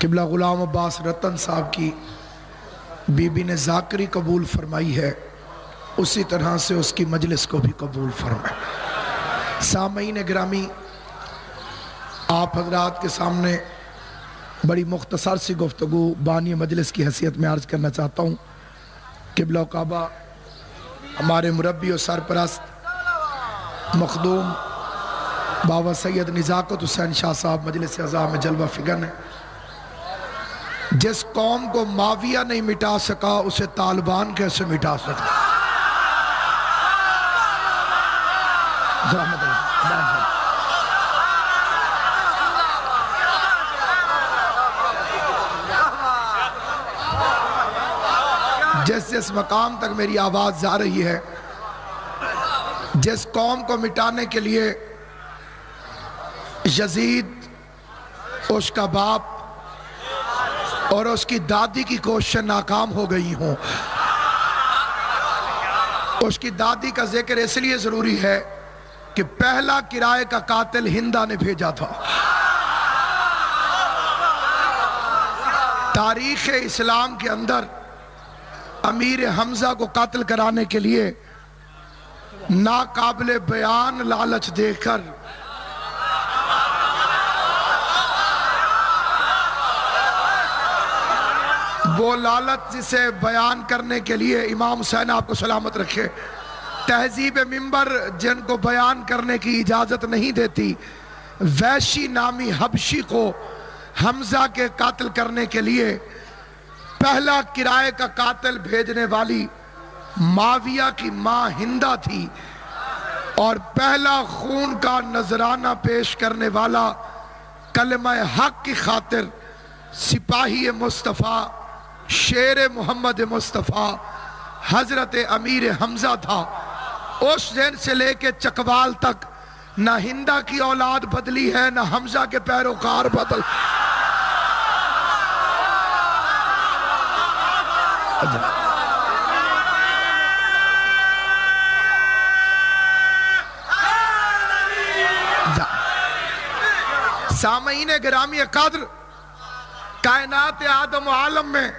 قبلہ غلام عباس رتن صاحب کی بی بی نے ذاکری قبول فرمائی ہے، اسی طرح سے اس کی مجلس کو بھی قبول فرمائے۔ سامعین گرامی، آپ حضرات کے سامنے بڑی مختصر سی گفتگو بانی مجلس کی حیثیت میں عرض کرنا چاہتا ہوں۔ قبلہ کعبہ ہمارے مربی و سرپرست مخدوم بابا سید نزاکت حسین شاہ صاحب مجلس اعزاز میں جلوہ فگن ہے۔ جس قوم کو معاویہ نہیں مٹا سکا اسے طالبان کیسے مٹا سکا؟ جس مقام تک میری آواز جا رہی ہے، جس قوم کو مٹانے کے لیے یزید، اس کا باپ اور اس کی دادی کی کوششیں ناکام ہو گئی ہوں، اس کی دادی کا ذکر اس لیے ضروری ہے کہ پہلا کرائے کا قاتل ہندہ نے بھیجا تھا۔ تاریخ اسلام کے اندر امیر حمزہ کو قتل کرانے کے لیے ناقابل بیان لالچ دے کر وہ لالچ جسے بیان کرنے کے لیے امام حسین آپ کو سلامت رکھے، تہذیب منبر جن کو بیان کرنے کی اجازت نہیں دیتی، ویشی نامی حبشی کو حمزہ کے قاتل کرنے کے لیے پہلا کرائے کا قاتل بھیجنے والی معاویہ کی ماں ہندہ تھی، اور پہلا خون کا نذرانہ پیش کرنے والا کلمہ حق کی خاطر سپاہی مصطفیٰ، شیر محمد مصطفیٰ حضرت امیر حمزہ تھا۔ اس دن سے لے کے چکوال تک نہ ہندہ کی اولاد بدلی ہے، نہ حمزہ کے پیروکار بدل۔ سامعین گرامی قدر، کائنات آدم و عالم میں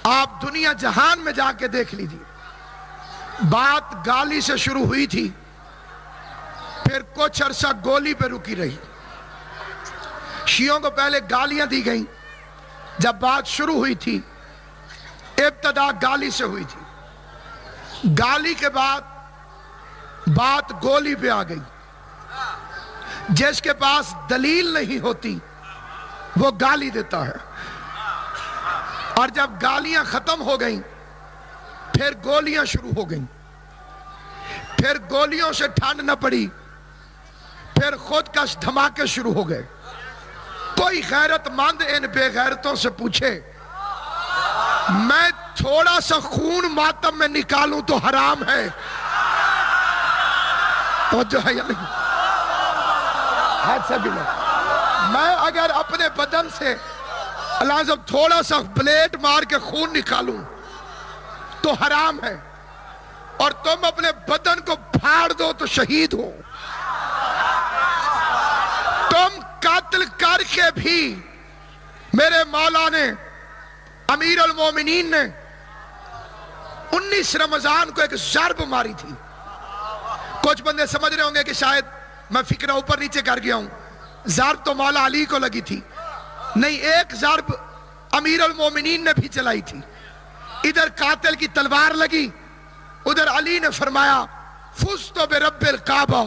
آپ دنیا جہان میں جا کے دیکھ لیجیے، بات گالی سے شروع ہوئی تھی، پھر کچھ عرصہ گولی پہ رکی رہی۔ شیعوں کو پہلے گالیاں دی گئیں، جب بات شروع ہوئی تھی ابتدا گالی سے ہوئی تھی، گالی کے بعد بات گولی پہ آ گئی۔ جس کے پاس دلیل نہیں ہوتی وہ گالی دیتا ہے، اور جب گالیاں ختم ہو گئیں پھر گولیاں شروع ہو گئیں، پھر گولیوں سے ٹھنڈ نہ پڑی، پھر خودکش دھماکے شروع ہو گئے۔ کوئی غیرت مند ان بے غیرتوں سے پوچھے، میں تھوڑا سا خون ماتم میں نکالوں تو حرام ہے؟ توجہ ہے یا نہیں؟ ہاتھ سے بھی لو۔ میں اگر اپنے بدن سے لازم تھوڑا سا بلیڈ مار کے خون نکالوں تو حرام ہے، اور تم اپنے بدن کو پھاڑ دو تو شہید ہو۔ تم قتل کر کے بھی میرے مولا نے، امیر المومنین نے 19 رمضان کو ایک ضرب ماری تھی۔ کچھ بندے سمجھ رہے ہوں گے کہ شاید میں فکرہ اوپر نیچے کر گیا ہوں، ضرب تو مولا علی کو لگی تھی، نہیں، ایک ضرب امیر المومنین نے بھی چلائی تھی۔ ادھر قاتل کی تلوار لگی، ادھر علی نے فرمایا فزت برب الکعبہ،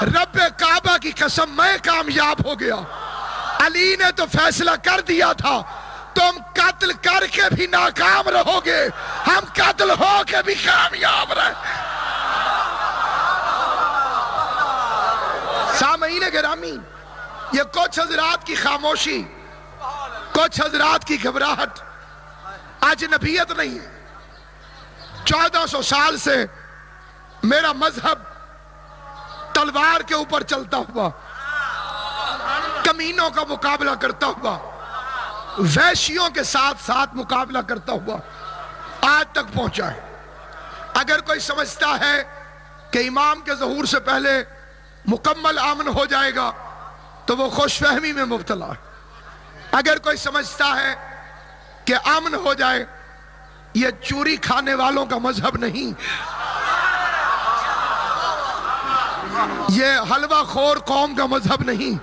رب کعبہ کی قسم میں کامیاب ہو گیا۔ علی نے تو فیصلہ کر دیا تھا تم قتل کر کے بھی ناکام رہو گے، ہم قتل ہو کے بھی کامیاب رہے۔ سامعین گرامی، یہ کچھ حضرات کی خاموشی، کچھ حضرات کی گھبراہٹ اجنبیت نہیں ہے۔ 1400 سال سے میرا مذہب تلوار کے اوپر چلتا ہوا، کمینوں کا مقابلہ کرتا ہوا، ویشیوں کے ساتھ ساتھ مقابلہ کرتا ہوا آج تک پہنچا ہے۔ اگر کوئی سمجھتا ہے کہ امام کے ظہور سے پہلے مکمل امن ہو جائے گا تو وہ خوش فہمی میں مبتلا ہے۔ اگر کوئی سمجھتا ہے کہ امن ہو جائے، یہ چوری کھانے والوں کا مذہب نہیں، یہ حلوہ خور قوم کا مذہب نہیں،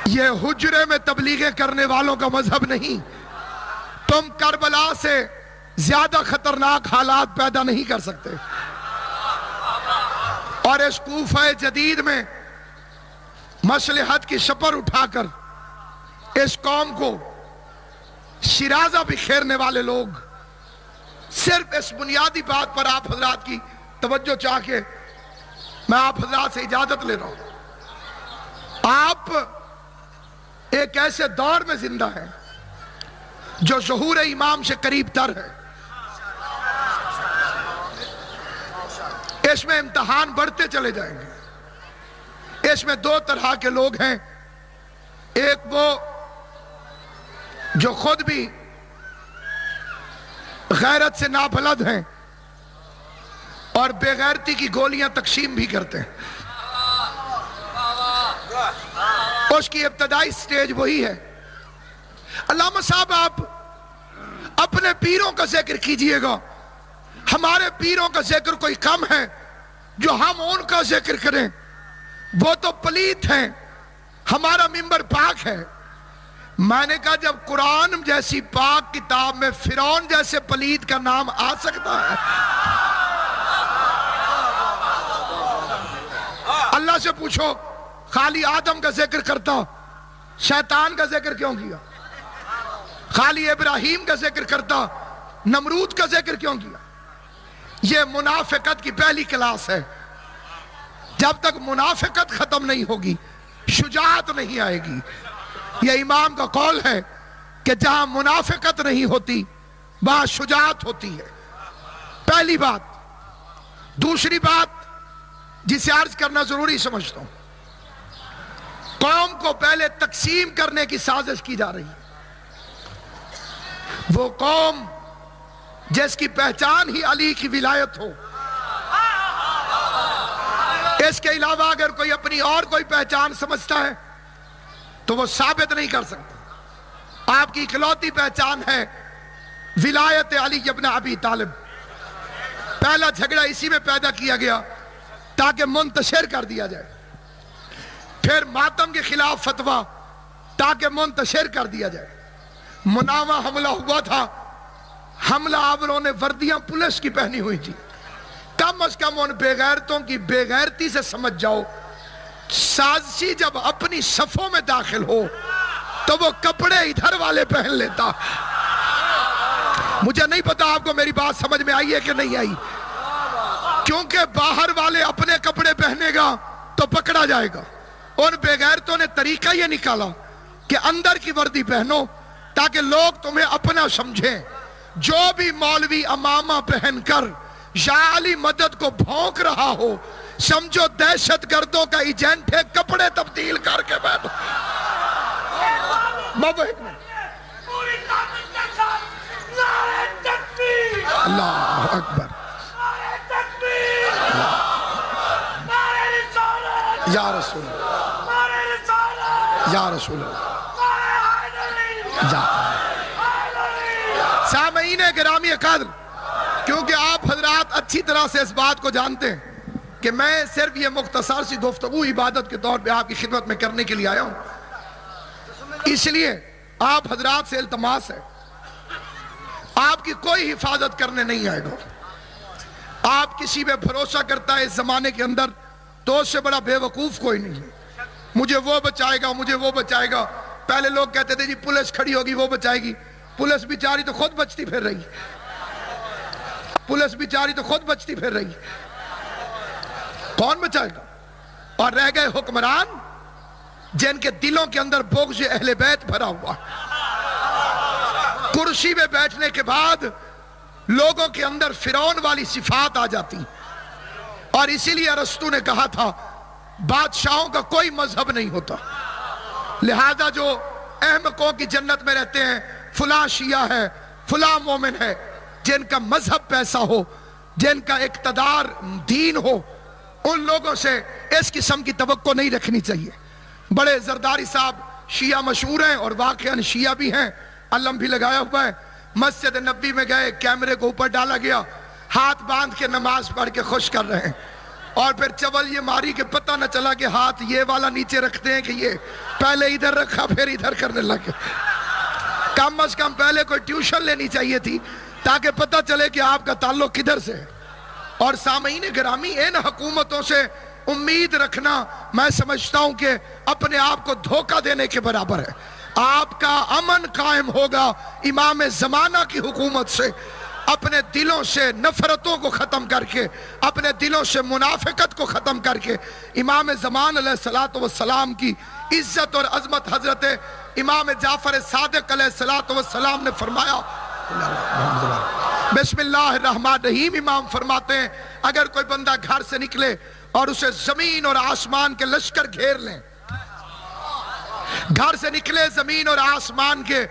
یہ حجرے میں تبلیغیں کرنے والوں کا مذہب نہیں۔ تم کربلا سے زیادہ خطرناک حالات پیدا نہیں کر سکتے، اور اس کوفہ جدید میں مصلحت کی شپر اٹھا کر اس قوم کو شیرازہ بکھیرنے والے لوگ صرف اس بنیادی بات پر آپ حضرات کی توجہ چاہ کے میں آپ حضرات سے اجازت لے رہا ہوں۔ آپ ایک ایسے دور میں زندہ ہیں جو ظہور امام سے قریب تر ہے۔ اس میں امتحان بڑھتے چلے جائیں گے۔ اس میں دو طرح کے لوگ ہیں، ایک وہ جو خود بھی غیرت سے نابلد ہیں اور بے غیرتی کی گولیاں تقسیم بھی کرتے ہیں۔ اس کی ابتدائی سٹیج وہی ہے۔ علامہ صاحب آپ اپنے پیروں کا ذکر کیجئے گا، ہمارے پیروں کا ذکر کوئی کم ہے جو ہم ان کا ذکر کریں؟ وہ تو پلیت ہیں، ہمارا منبر پاک ہے۔ میں نے کہا جب قرآن جیسی پاک کتاب میں فرعون جیسے پلیت کا نام آ سکتا ہے، اللہ سے پوچھو خالی آدم کا ذکر کرتا، شیطان کا ذکر کیوں کیا؟ خالی ابراہیم کا ذکر کرتا، نمرود کا ذکر کیوں کیا؟ یہ منافقت کی پہلی کلاس ہے۔ جب تک منافقت ختم نہیں ہوگی شجاعت نہیں آئے گی۔ یہ امام کا قول ہے کہ جہاں منافقت نہیں ہوتی وہاں شجاعت ہوتی ہے۔ پہلی بات۔ دوسری بات جسے عرض کرنا ضروری سمجھتا ہوں، قوم کو پہلے تقسیم کرنے کی سازش کی جا رہی ہے۔ وہ قوم جس کی پہچان ہی علی کی ولایت ہو، اس کے علاوہ اگر کوئی اپنی اور کوئی پہچان سمجھتا ہے تو وہ ثابت نہیں کر سکتا۔ آپ کی اکلوتی پہچان ہے ولایت علی ابن ابی طالب۔ پہلا جھگڑا اسی میں پیدا کیا گیا تاکہ منتشر کر دیا جائے، پھر ماتم کے خلاف فتویٰ تاکہ منتشر کر دیا جائے۔ مناوہ حملہ ہوا تھا، حملہ آوروں نے وردیاں پولیس کی پہنی ہوئی تھی۔ کم از کم ان بے غیرتوں کی بے غیرتی سے سمجھ جاؤ، سازشی جب اپنی صفوں میں داخل ہو تو وہ کپڑے ادھر والے پہن لیتا۔ مجھے نہیں پتا آپ کو میری بات سمجھ میں آئی ہے کہ نہیں آئی، کیونکہ باہر والے اپنے کپڑے پہنے گا تو پکڑا جائے گا۔ ان بے غیرتوں نے طریقہ یہ نکالا کہ اندر کی وردی پہنو تاکہ لوگ تمہیں اپنا سمجھیں۔ جو بھی مولوی امامہ پہن کر یا علی مدد کو بھونک رہا ہو، سمجھو دہشت گردوں کا ایجنٹ ہے، کپڑے تبدیل کر کے بیٹھو۔ اللہ اکبر، یا رسول اللہ، یا رسول اللہ، سامعین گرامی قدر، کیونکہ آپ حضرات اچھی طرح سے اس بات کو جانتے ہیں کہ میں صرف یہ مختصر سی گفتگو عبادت کے طور پہ آپ کی خدمت میں کرنے کے لیے آیا ہوں، اس لیے آپ حضرات سے التماس ہے، آپ کی کوئی حفاظت کرنے نہیں آئے گا۔ آپ کسی پہ بھروسہ کرتا ہے اس زمانے کے اندر تو اس سے بڑا بے وقوف کوئی نہیں ہے۔ مجھے وہ بچائے گا، مجھے وہ بچائے گا۔ پہلے لوگ کہتے تھے جی پولیس کھڑی ہوگی وہ بچائے گی، پولیس بیچاری تو خود بچتی پھر رہی، پولیس بیچاری تو خود بچتی پھر رہی، کون بچائے گا؟ اور رہ گئے حکمران جن کے دلوں کے اندر بغض اہل بیت بھرا ہوا۔ کرسی پہ بیٹھنے کے بعد لوگوں کے اندر فرعون والی صفات آ جاتی، اور اسی لیے ارسطو نے کہا تھا بادشاہوں کا کوئی مذہب نہیں ہوتا، لہذا جو احمقوں کی جنت میں رہتے ہیں، فلاں شیعہ ہے، فلاں مومن ہے، جن کا مذہب پیسہ ہو، جن کا اقتدار دین ہو، ان لوگوں سے اس قسم کی توقع نہیں رکھنی چاہیے۔ بڑے زرداری صاحب شیعہ مشہور ہیں اور واقعاً شیعہ بھی ہیں، علم بھی لگایا ہوا ہے. مسجد نبی میں گئے، کیمرے کو اوپر ڈالا گیا، ہاتھ باندھ کے نماز پڑھ کے خوش کر رہے ہیں، اور پھر چول یہ ماری کہ پتہ نہ چلا کہ ہاتھ یہ والا نیچے رکھتے ہیں کہ یہ پہلے ادھر رکھا پھر ادھر کرنے لگے. کم از کم پہلے کوئی ٹیوشن لینی چاہیے تھی تاکہ پتہ چلے کہ آپ کا تعلق کدھر سے ہے. اور سامعین گرامی، ان حکومتوں سے امید رکھنا میں سمجھتا ہوں کہ اپنے آپ کو دھوکہ دینے کے برابر ہے. آپ کا امن قائم ہوگا امام زمانہ کی حکومت سے، اپنے دلوں سے نفرتوں کو ختم کر کے، اپنے دلوں سے منافقت کو ختم کر کے. امام زمان علیہ السلام کی عزت اور عظمت حضرت امام جعفر صادق علیہ السلام نے فرمایا، بسم اللہ الرحمن الرحیم. امام فرماتے ہیں اگر کوئی بندہ گھر سے نکلے اور اسے زمین اور آسمان کے لشکر گھیر لیں، گھر سے نکلے زمین اور آسمان کے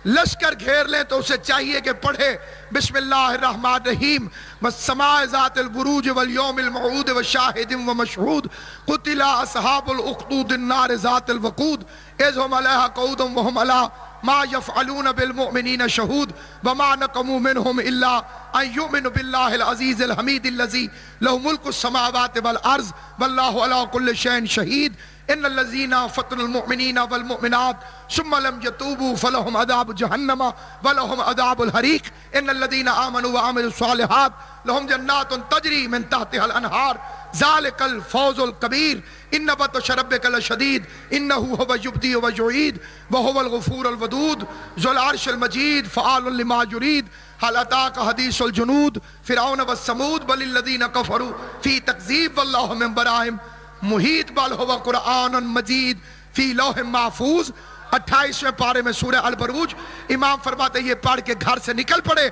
لشکر گھیر لیں، تو اسے چاہیے کہ پڑھے بسم اللہ الرحمن الرحیم، والسماء ذات البروج والیوم الموعود وشاہد ومشہود، قتل اصحاب الاخدود النار ذات الوقود، اذ هم علیہا قعود وهم علی ما يفعلون بالمؤمنین شہود، وما نقموا منهم الا ان يؤمنوا باللہ العزیز الحمید الذی له ملک السماوات والارض واللہ علی کل شیء شہید. ان الذین فتنوا المؤمنین والمؤمنات ثم لم يتوبوا فلهم عذاب جہنم ولهم عذاب الحریق. ان الذین آمنوا وعملوا الصالحات لهم جنات تجری من تحتها الانہار ذالک الفوز الکبیر. ان بطش ربک لشدید انہ هو یبدی ویعید وهو الغفور الودود ذو العرش المجید فعال لما یرید. هل اتاک حدیث الجنود فرعون والثمود بل الذین کفروا فی تکذیب واللہ من برائہم محیط بل هو قرآن مجید فی لوح محفوظ. 28ویں پارے میں سورہ البروج. امام فرماتے ہیں یہ پڑھ کے گھر سے نکل پڑے،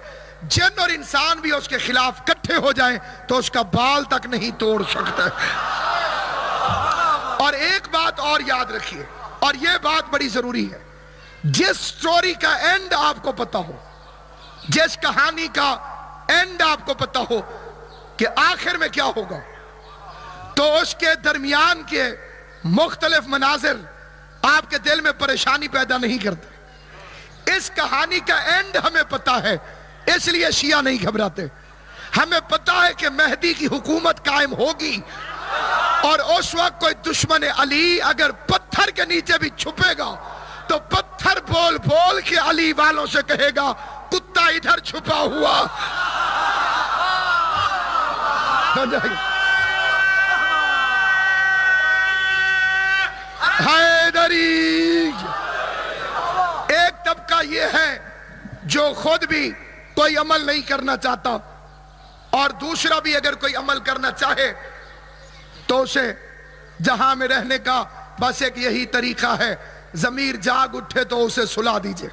جن اور انسان بھی اس کے خلاف کٹھے ہو جائیں تو اس کا بال تک نہیں توڑ سکتا. اور ایک بات اور یاد رکھیے، اور یہ بات بڑی ضروری ہے، جس سٹوری کا اینڈ آپ کو پتا ہو، جس کہانی کا اینڈ آپ کو پتا ہو کہ آخر میں کیا ہوگا، تو اس کے درمیان کے مختلف مناظر آپ کے دل میں پریشانی پیدا نہیں کرتے. اس کہانی کا اینڈ ہمیں پتا ہے، اس لیے شیعہ نہیں گھبراتے. ہمیں پتا ہے کہ مہدی کی حکومت قائم ہوگی، اور اس وقت کوئی دشمن علی اگر پتھر کے نیچے بھی چھپے گا تو پتھر بول بول کے علی والوں سے کہے گا کتا ادھر چھپا ہوا. حیدری. ایک طبقہ یہ ہے جو خود بھی کوئی عمل نہیں کرنا چاہتا، اور دوسرا بھی اگر کوئی عمل کرنا چاہے تو اسے جہاں میں رہنے کا بس ایک یہی طریقہ ہے، ضمیر جاگ اٹھے تو اسے سلا دیجئے.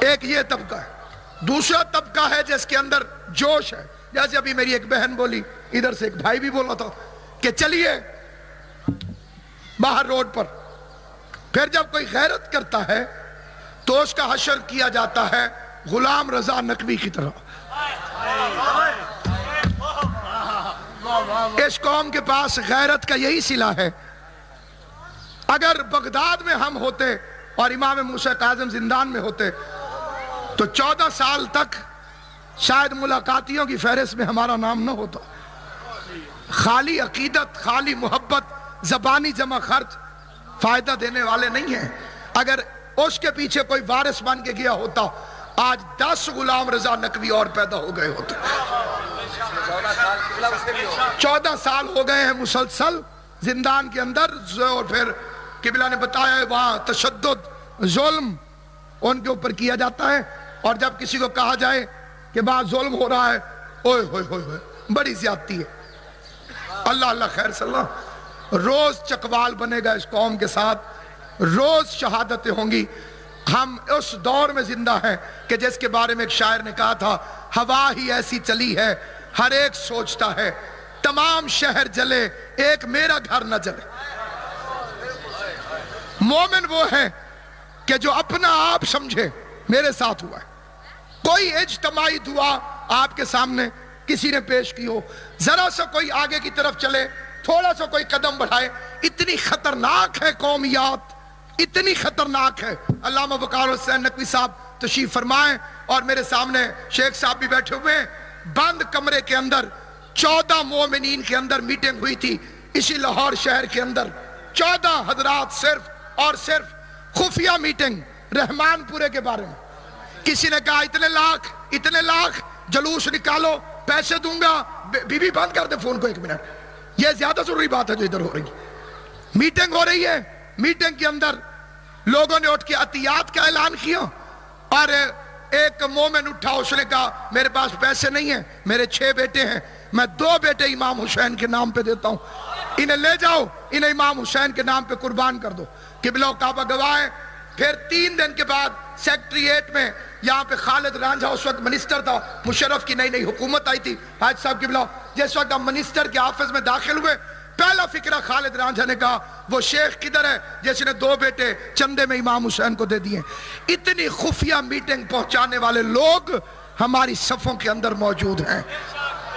ایک یہ طبقہ ہے. دوسرا طبقہ ہے جس کے اندر جوش ہے، جیسے ابھی میری ایک بہن بولی، ادھر سے ایک بھائی بھی بولا تھا کہ چلیے باہر روڈ پر. پھر جب کوئی غیرت کرتا ہے تو اس کا حشر کیا جاتا ہے غلام رضا نقوی کی طرح. اس قوم کے پاس غیرت کا یہی صلہ ہے. اگر بغداد میں ہم ہوتے اور امام موسیٰ کاظم زندان میں ہوتے تو 14 سال تک شاید ملاقاتیوں کی فہرست میں ہمارا نام نہ ہوتا. خالی عقیدت، خالی محبت، زبانی جمع خرچ فائدہ دینے والے نہیں ہیں. اگر اس کے پیچھے کوئی وارث بن کے گیا ہوتا آج 10 غلام رضا نقوی اور پیدا ہو گئے ہوتے. 14 سال ہو گئے ہیں مسلسل زندان کے اندر، اور پھر قبلہ نے بتایا ہے وہاں تشدد، ظلم ان کے اوپر کیا جاتا ہے. اور جب کسی کو کہا جائے کہ بعض ظلم ہو رہا ہے، اوئے ہوئے ہوئے بڑی زیادتی ہے. اللہ اللہ خیر صلی اللہ. روز چکوال بنے گا اس قوم کے ساتھ، روز شہادتیں ہوں گی. ہم اس دور میں زندہ ہیں کہ جس کے بارے میں ایک شاعر نے کہا تھا، ہوا ہی ایسی چلی ہے ہر ایک سوچتا ہے تمام شہر جلے ایک میرا گھر نہ جلے. مومن وہ ہے کہ جو اپنا آپ سمجھے میرے ساتھ ہوا ہے. کوئی اجتماعی دعا آپ کے سامنے کسی نے پیش کی ہو، ذرا سا کوئی آگے کی طرف چلے، تھوڑا سا کوئی قدم بڑھائے، اتنی خطرناک ہے قومیات اتنی خطرناک ہے. علامہ وقار حسین نقوی صاحب تشریف فرمائیں اور میرے سامنے شیخ صاحب بھی بیٹھے ہوئے ہیں. بند کمرے کے اندر 14 مومنین کے اندر میٹنگ ہوئی تھی اسی لاہور شہر کے اندر. 14 حضرات صرف اور صرف خفیہ میٹنگ رحمان پورے کے بارے میں. کسی نے کہا اتنے لاکھ جلوس نکالو پیسے دوں گا. بی بی بند کر دے فون کو 1 منٹ, یہ زیادہ ضروری بات ہے جو ادھر ہو رہی ہے. میٹنگ ہو رہی ہے, میٹنگ کے اندر لوگوں نے اٹھ کے عطیات کا اعلان کیا اور ایک مومن اٹھا, اس نے کہا میرے پاس پیسے نہیں ہیں, میرے 6 بیٹے ہیں, میں 2 بیٹے امام حسین کے نام پہ دیتا ہوں, انہیں لے جاؤ, انہیں امام حسین کے نام پہ قربان کر دو. قبلہ و کعبہ گواہ ہے. پھر 3 دن کے بعد سیکٹریٹ میں یہاں پہ خالد رانجھا اس وقت منسٹر تھا, مشرف کی نئی حکومت آئی تھی, حاج صاحب قبلہ جس وقت ہم منسٹر کے آفس میں داخل ہوئے پہلا فکرہ خالد رانجھا نے کہا وہ شیخ کدھر ہے جس نے 2 بیٹے چندے میں امام حسین کو دے دیے. اتنی خفیہ میٹنگ پہنچانے والے لوگ ہماری صفوں کے اندر موجود ہیں.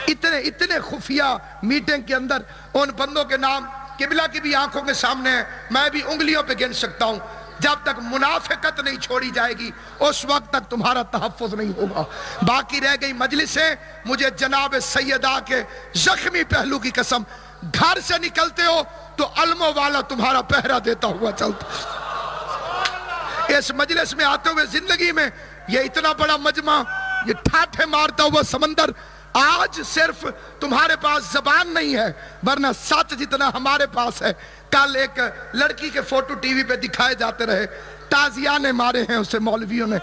اتنے خفیہ میٹنگ کے اندر ان بندوں کے نام قبلہ کی بھی آنکھوں کے سامنے ہے, میں بھی انگلیوں پہ گن سکتا ہوں. جب تک منافقت نہیں چھوڑی جائے گی اس وقت تک تمہارا تحفظ نہیں ہوگا. باقی رہ گئی مجلسیں. مجھے جناب سیدہ کے زخمی پہلو کی قسم, گھر سے نکلتے ہو تو علموں والا تمہارا پہرا دیتا ہوا چلتا. اس مجلس میں آتے ہوئے زندگی میں یہ اتنا بڑا مجمع, یہ ٹھاٹھے مارتا ہوا سمندر, آج صرف تمہارے پاس زبان نہیں ہے ورنہ سچ جتنا ہمارے پاس ہے. کل ایک لڑکی کے فوٹو ٹی وی پہ دکھائے جاتے رہے, تازیانے مارے ہیں اسے مولویوں نے,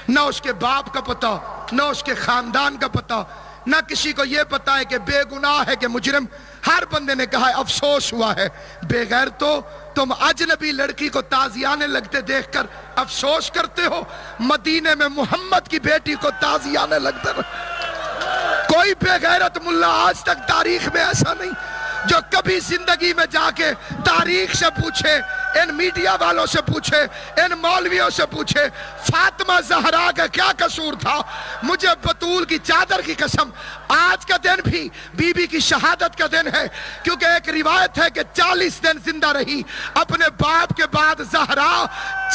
نہ اس کے باپ کا پتہ, نہ اس کے خاندان کا پتہ, نہ کسی کو یہ پتا ہے کہ بے گناہ ہے کہ مجرم. ہر بندے نے کہا ہے افسوس ہوا ہے. بے غیر تو تم اجنبی لڑکی کو تازیانے لگتے دیکھ کر افسوس کرتے ہو, مدینے میں محمد کی بیٹی کو تازیانے لگتے رہے. کوئی بے غیرت ملا آج تک تاریخ میں ایسا نہیں جو کبھی زندگی میں جا کے تاریخ سے پوچھے, ان میڈیا والوں سے پوچھے, ان مولویوں سے پوچھے فاطمہ زہرا کا کیا قصور تھا. مجھے بطول کی چادر کی قسم آج کا دن بھی بی بی کی شہادت کا دن ہے, کیونکہ ایک روایت ہے کہ 40 دن زندہ رہی, اپنے باپ کے بعد زہرا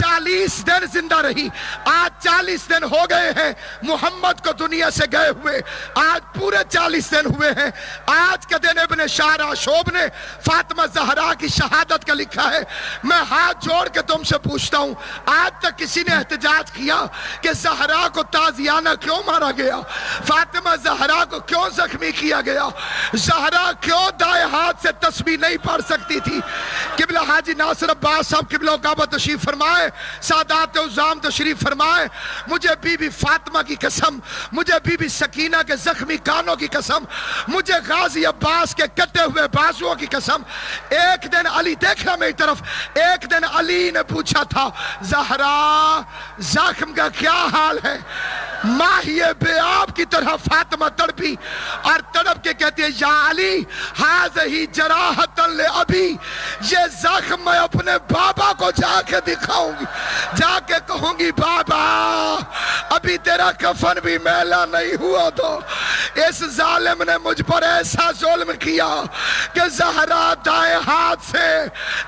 40 دن زندہ رہی. آج 40 دن ہو گئے ہیں محمد کو دنیا سے گئے ہوئے, آج پورے 40 دن ہوئے ہیں. آج کا دن ابن شارع شعب نے فاطمہ زہرا کی شہادت کا لکھا ہے. میں ہاتھ جوڑ کے تم سے پوچھتا ہوں, آج تک کسی نے احتجاج کیا کہ زہرا کو تازیانہ کیوں مارا گیا, فاطمہ زہرا کو کیوں زخمی کیا گیا, زہرا کیوں دائیں ہاتھ سے تسبیح نہیں پڑھ سکتی تھی. قبلہ حاجی ناصر عباس صاحب قبلہ کعبہ تشریف فرمائے, سادات عظام تشریف فرمائے. مجھے بی بی فاطمہ کی قسم, مجھے بی بی سکینہ کے زخمی کانوں کی قسم, مجھے غازی عباس کے کٹے ہوئے بازوؤں کی قسم. ایک دن علی دیکھنا میری طرف, ایک دن علی نے پوچھا تھا زہرا زخم کا کیا حال ہے. ماہی بے آب کی طرح فاطمہ تڑپی اور تڑپ کے کہتی ہے یا علی ہذہ جراحۃ لابی, یہ زخم میں اپنے بابا کو جا کے دکھاؤں گی, جا کے کہوں گی بابا ابھی تیرا کفن بھی میلا نہیں ہوا تو اس ظالم نے مجھ پر ایسا ظلم کیا کہ زہرا دائیں ہاتھ سے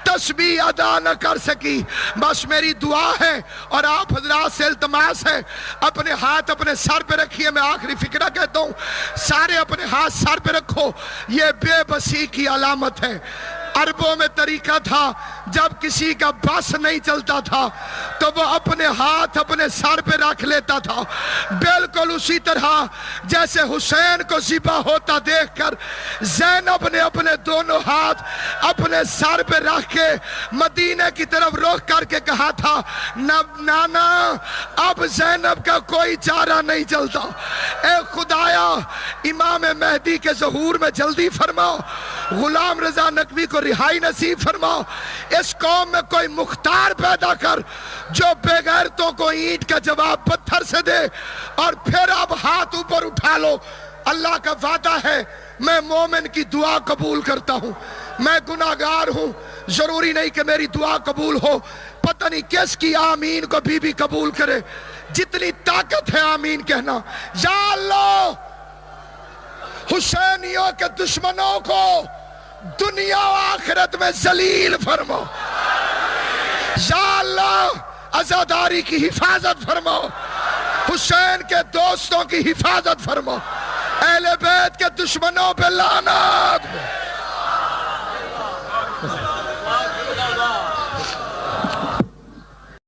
تسبیح ادا نہ کر سکی. بس میری دعا ہے اور آپ حضرات سے التماس ہے, اپنے ہاتھ اپنے سر پہ رکھیے. میں آخری فکرہ کہتا ہوں, سارے اپنے ہاتھ سر پہ رکھو. یہ بے بسی کی علامت ہے. عربوں میں طریقہ تھا جب کسی کا بس نہیں چلتا تھا تو وہ اپنے ہاتھ اپنے سر پہ رکھ لیتا تھا, بالکل اسی طرح جیسے حسین کو ذبح ہوتا دیکھ کر زینب نے اپنے دونوں ہاتھ اپنے سر پہ رکھ کے مدینے کی طرف رخ کر کے کہا تھا نانا اب زینب کا کوئی چارہ نہیں چلتا, اے خدایا امام مہدی کے ظہور میں جلدی فرماؤ, غلام رضا نقوی کو رہائی نصیب فرماؤ, اس قوم میں کوئی مختار پیدا کر جو بے غیرتوں کو اینٹ کا جواب پتھر سے دے. اور پھر اب ہاتھ اوپر اٹھا لو. اللہ کا وعدہ ہے میں مومن کی دعا قبول کرتا ہوں. میں گناہگار ہوں, ضروری نہیں کہ میری دعا قبول ہو, پتہ نہیں کس کی آمین کو بی بی قبول کرے. جتنی طاقت ہے آمین کہنا. یا اللہ حسینیوں کے دشمنوں کو دنیا و آخرت میں ذلیل فرما. یا اللہ عزاداری کی حفاظت فرماؤ، حسین کے دوستوں کی حفاظت فرماؤ، اہل بیت کے دشمنوں پہ لعنت۔